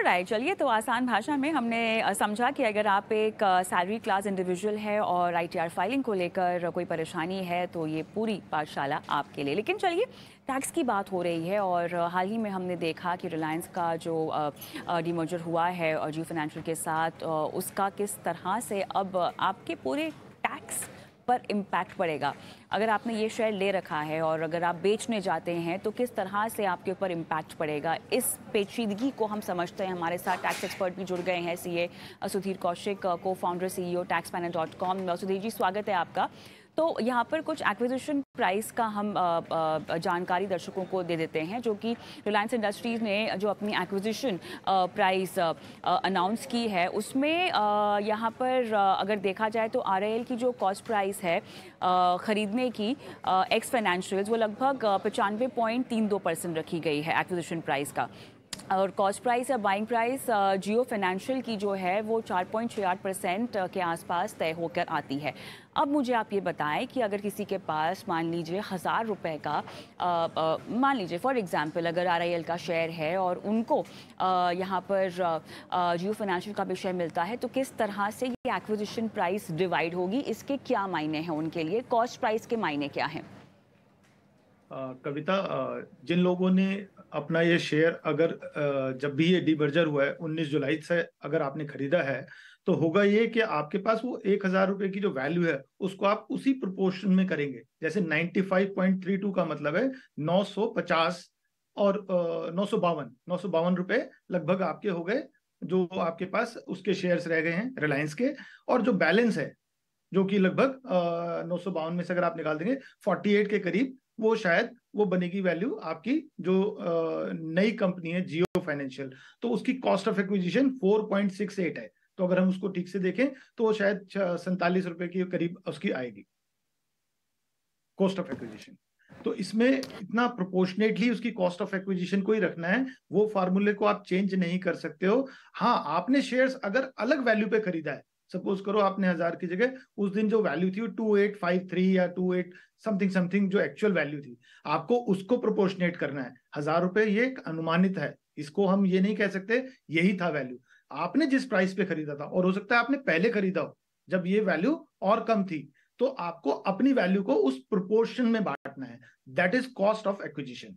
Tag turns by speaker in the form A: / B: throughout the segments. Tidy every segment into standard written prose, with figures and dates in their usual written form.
A: Alright, चलिए तो आसान भाषा में हमने समझा कि अगर आप एक सैलरी क्लास इंडिविजुअल है और आईटीआर फाइलिंग को लेकर कोई परेशानी है तो ये पूरी पाठशाला आपके लिए। लेकिन चलिए, टैक्स की बात हो रही है और हाल ही में हमने देखा कि रिलायंस का जो डीमर्जर हुआ है और जियो फाइनेंशियल के साथ, उसका किस तरह से अब आपके पूरे टैक्स पर इम्पैक्ट पड़ेगा। अगर आपने ये शेयर ले रखा है और अगर आप बेचने जाते हैं तो किस तरह से आपके ऊपर इम्पैक्ट पड़ेगा, इस पेचीदगी को हम समझते हैं। हमारे साथ टैक्स एक्सपर्ट भी जुड़ गए हैं, सीए सुधीर कौशिक, को founder CEO taxpanel.com। Sudhir ji, स्वागत है आपका। तो यहाँ पर कुछ एक्विजिशन प्राइस का हम जानकारी दर्शकों को दे देते हैं, जो कि रिलायंस इंडस्ट्रीज़ ने जो अपनी एक्विजिशन प्राइस अनाउंस की है, उसमें यहाँ पर अगर देखा जाए तो आरआईएल की जो कॉस्ट प्राइस है ख़रीदने की एक्स फाइनेंशियल्स, वो लगभग 95.32% रखी गई है एक्विजिशन प्राइस का। और कॉस्ट प्राइस या बाइंग प्राइस जियो फाइनेंशियल की जो है वो 4.68% के आसपास तय होकर आती है। अब मुझे आप ये बताएं कि अगर किसी के पास मान लीजिए 1000 रुपये का, मान लीजिए फॉर एग्जांपल अगर आरआईएल का शेयर है और उनको यहाँ पर जियो फाइनेंशियल का भी शेयर मिलता है, तो किस तरह से ये एक्विजिशन प्राइस डिवाइड होगी, इसके क्या मायने हैं उनके लिए, कॉस्ट प्राइस के मायने क्या हैं?
B: कविता, जिन लोगों ने अपना ये शेयर अगर जब भी ये डीमर्जर हुआ है 19 जुलाई से अगर आपने खरीदा है, तो होगा ये कि आपके पास वो 1000 रुपए की जो वैल्यू है उसको आप उसी प्रोपोर्शन में करेंगे। जैसे 95.32 का मतलब है 950 और 952 रुपए लगभग आपके हो गए, जो आपके पास उसके शेयर्स रह गए हैं रिलायंस के। और जो बैलेंस है, जो कि लगभग 952 में से अगर आप निकाल देंगे 48 के करीब, वो शायद वो बनेगी वैल्यू आपकी जो नई कंपनी है जियो फाइनेंशियल। तो उसकी कॉस्ट ऑफ एक्विजिशन 4.68 है। तो अगर हम उसको ठीक से देखें तो वो शायद 47 रुपए के करीब उसकी आएगी कॉस्ट ऑफ एक्विजिशन। तो इसमें इतना प्रोपोर्शनेटली उसकी कॉस्ट ऑफ एक्विजिशन को ही रखना है, वो फार्मूले को आप चेंज नहीं कर सकते हो। हाँ, आपने शेयर्स अगर अलग वैल्यू पे खरीदा है, सपोज करो आपने 1000 की जगह उस दिन जो वैल्यू थी वो 2853 या 28 समथिंग समथिंग जो एक्चुअल वैल्यू थी, आपको उसको प्रोपोर्शनेट करना है। 1000 रुपए ये एक अनुमानित है, इसको हम ये नहीं कह सकते यही था वैल्यू। आपने जिस प्राइस पे खरीदा था, और हो सकता है आपने पहले खरीदा हो जब ये वैल्यू और कम थी, तो आपको अपनी वैल्यू को उस प्रोपोर्शन में बांटना है। That is cost of acquisition.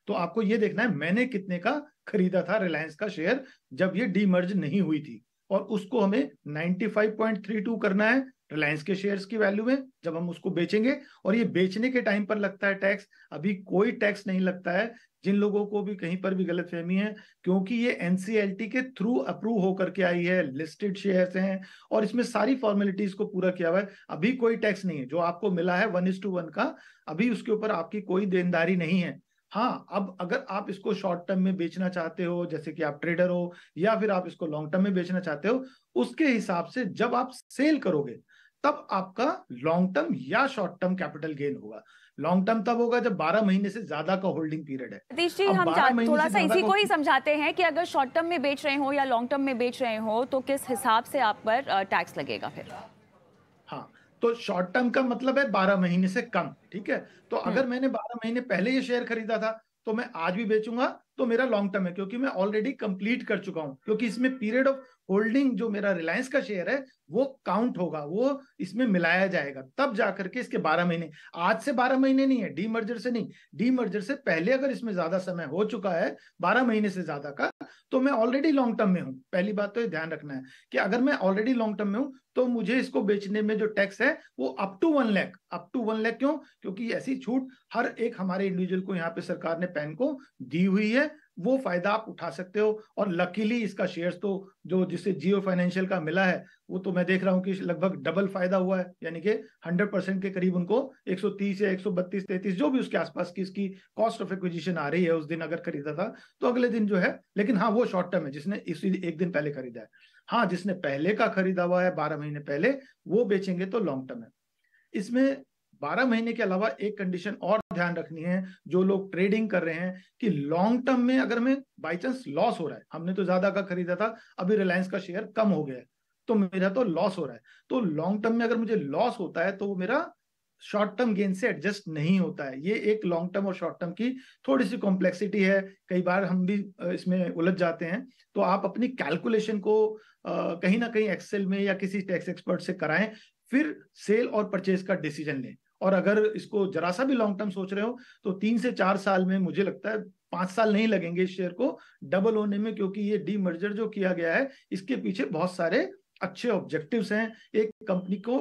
B: तो आपको ये देखना है मैंने कितने का खरीदा था रिलायंस का शेयर जब ये डीमर्ज नहीं हुई थी, और उसको हमें 95.32 करना है रिलायंस के शेयर्स की वैल्यू में जब हम उसको बेचेंगे। और ये बेचने के टाइम पर लगता है टैक्स, अभी कोई टैक्स नहीं लगता है। जिन लोगों को भी कहीं पर भी गलतफहमी है, क्योंकि ये एनसीएलटी के थ्रू अप्रूव होकर के आई है, लिस्टेड शेयर्स हैं और इसमें सारी फॉर्मेलिटीज को पूरा किया हुआ है, अभी कोई टैक्स नहीं है। जो आपको मिला है 1:1 का, अभी उसके ऊपर आपकी कोई देनदारी नहीं है। हाँ, अब अगर आप इसको शॉर्ट टर्म में बेचना चाहते हो, जैसे कि आप ट्रेडर हो, या फिर आप इसको लॉन्ग टर्म में बेचना चाहते हो, उसके हिसाब से जब आप सेल करोगे तब आपका लॉन्ग टर्म या शॉर्ट टर्म कैपिटल गेन होगा। लॉन्ग टर्म तब होगा जब 12 महीने से ज्यादा का होल्डिंग पीरियड है।
A: सतीश जी,
B: अब
A: हम
B: 12 महीने
A: थोड़ा
B: से
A: सा
B: ज्यादा
A: इसी
B: का,
A: को ही समझाते हैं कि अगर शॉर्ट टर्म में बेच रहे हो या लॉन्ग टर्म में बेच रहे हो तो किस हिसाब से आप पर टैक्स लगेगा फिर।
B: हाँ, तो शॉर्ट टर्म का मतलब है 12 महीने से कम, ठीक है। तो अगर मैंने 12 महीने पहले ये शेयर खरीदा था तो मैं आज भी बेचूंगा तो मेरा लॉन्ग टर्म है, क्योंकि मैं ऑलरेडी कंप्लीट कर चुका हूं। क्योंकि इसमें पीरियड ऑफ होल्डिंग जो मेरा रिलायंस का शेयर है वो काउंट होगा, वो इसमें मिलाया जाएगा, तब जाकर के इसके 12 महीने। आज से 12 महीने नहीं है, डीमर्जर से नहीं, डीमर्जर से पहले अगर इसमें ज्यादा समय हो चुका है 12 महीने से ज्यादा का, तो मैं ऑलरेडी लॉन्ग टर्म में हूं। पहली बात तो ये ध्यान रखना है कि अगर मैं ऑलरेडी लॉन्ग टर्म में हूं तो मुझे इसको बेचने में जो टैक्स है वो up to 1 lakh, up to 1 lakh. क्यों? क्योंकि ऐसी छूट हर एक हमारे इंडिविजुअल को यहाँ पे सरकार ने पैन को दी हुई है, वो फायदा आप उठा सकते हो। और लकीली इसका शेयर्स तो जो जिसे जियो फाइनेंशियल का मिला है, वो तो मैं देख रहा हूँ कि लगभग डबल फायदा हुआ है, यानी कि 100% के करीब उनको 130 या 132-133 जो भी उसके आसपास की इसकी कॉस्ट ऑफ एक्विजिशन आ रही है, उस दिन अगर खरीदा था तो अगले दिन जो है। लेकिन हाँ, वो शॉर्ट टर्म है जिसने इसी एक दिन पहले खरीदा है। हाँ, जिसने पहले का खरीदा हुआ है 12 महीने पहले, वो बेचेंगे तो लॉन्ग टर्म है। इसमें 12 महीने के अलावा एक कंडीशन और ध्यान रखनी है जो लोग ट्रेडिंग कर रहे हैं, कि लॉन्ग टर्म में अगर हमें बाई चांस लॉस हो रहा है, हमने तो ज्यादा का खरीदा था, अभी रिलायंस का शेयर कम हो गया है तो मेरा तो लॉस हो रहा है, तो लॉन्ग टर्म में अगर मुझे लॉस होता है तो वो मेरा शॉर्ट टर्म गेन से एडजस्ट नहीं होता है। ये एक लॉन्ग टर्म और शॉर्ट टर्म की थोड़ी सी कॉम्प्लेक्सिटी है, कई बार हम भी इसमें उलझ जाते हैं। तो आप अपनी कैलकुलेशन को कहीं ना कहीं एक्सेल में या किसी टैक्स एक्सपर्ट से कराएं, फिर सेल और परचेज का डिसीजन लें। और अगर इसको जरा सा भी लॉन्ग टर्म सोच रहे हो तो 3 से 4 साल में, मुझे लगता है 5 साल नहीं लगेंगे इस शेयर को डबल होने में, क्योंकि ये डीमर्जर जो किया गया है इसके पीछे बहुत सारे अच्छे ऑब्जेक्टिव्स हैं। एक कंपनी को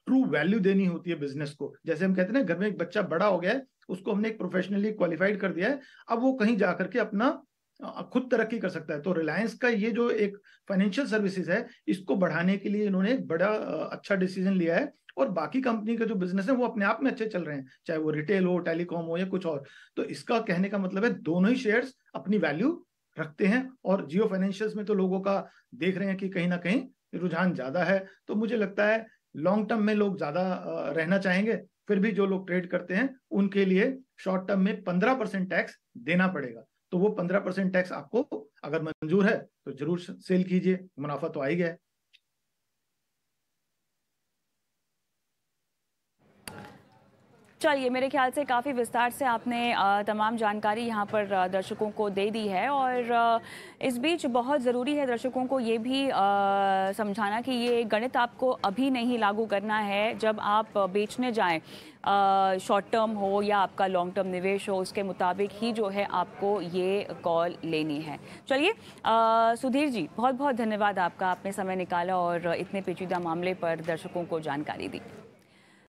B: ट्रू वैल्यू देनी होती है बिजनेस को। जैसे हम कहते हैं ना, घर में एक बच्चा बड़ा हो गया है, उसको हमने एक प्रोफेशनली क्वालिफाइड कर दिया है, अब वो कहीं जाकर के अपना खुद तरक्की कर सकता है। तो रिलायंस का ये जो एक फाइनेंशियल सर्विसेज है, इसको बढ़ाने के लिए इन्होंने एक बड़ा अच्छा डिसीजन लिया है। और बाकी कंपनी के जो बिजनेस है वो अपने आप में अच्छे चल रहे हैं, चाहे वो रिटेल हो, टेलीकॉम हो या कुछ और। तो इसका कहने का मतलब है दोनों ही शेयर्स अपनी वैल्यू रखते हैं। और जियो फाइनेंशियल्स में तो लोगों का देख रहे हैं कि कहीं ना कहीं रुझान ज्यादा है। तो मुझे लगता है लॉन्ग टर्म में लोग ज्यादा रहना चाहेंगे। फिर भी जो लोग ट्रेड करते हैं उनके लिए शॉर्ट टर्म में 15% टैक्स देना पड़ेगा। तो वो 15% टैक्स आपको अगर मंजूर है तो जरूर सेल कीजिए, मुनाफा तो आ ही गया है।
A: चलिए, मेरे ख्याल से काफ़ी विस्तार से आपने तमाम जानकारी यहाँ पर दर्शकों को दे दी है। और इस बीच बहुत ज़रूरी है दर्शकों को ये भी समझाना कि ये गणित आपको अभी नहीं लागू करना है। जब आप बेचने जाएं, शॉर्ट टर्म हो या आपका लॉन्ग टर्म निवेश हो, उसके मुताबिक ही जो है आपको ये कॉल लेनी है। चलिए, सुधीर जी, बहुत बहुत धन्यवाद आपका, आपने समय निकाला और इतने पेचीदा मामले पर दर्शकों को जानकारी दी।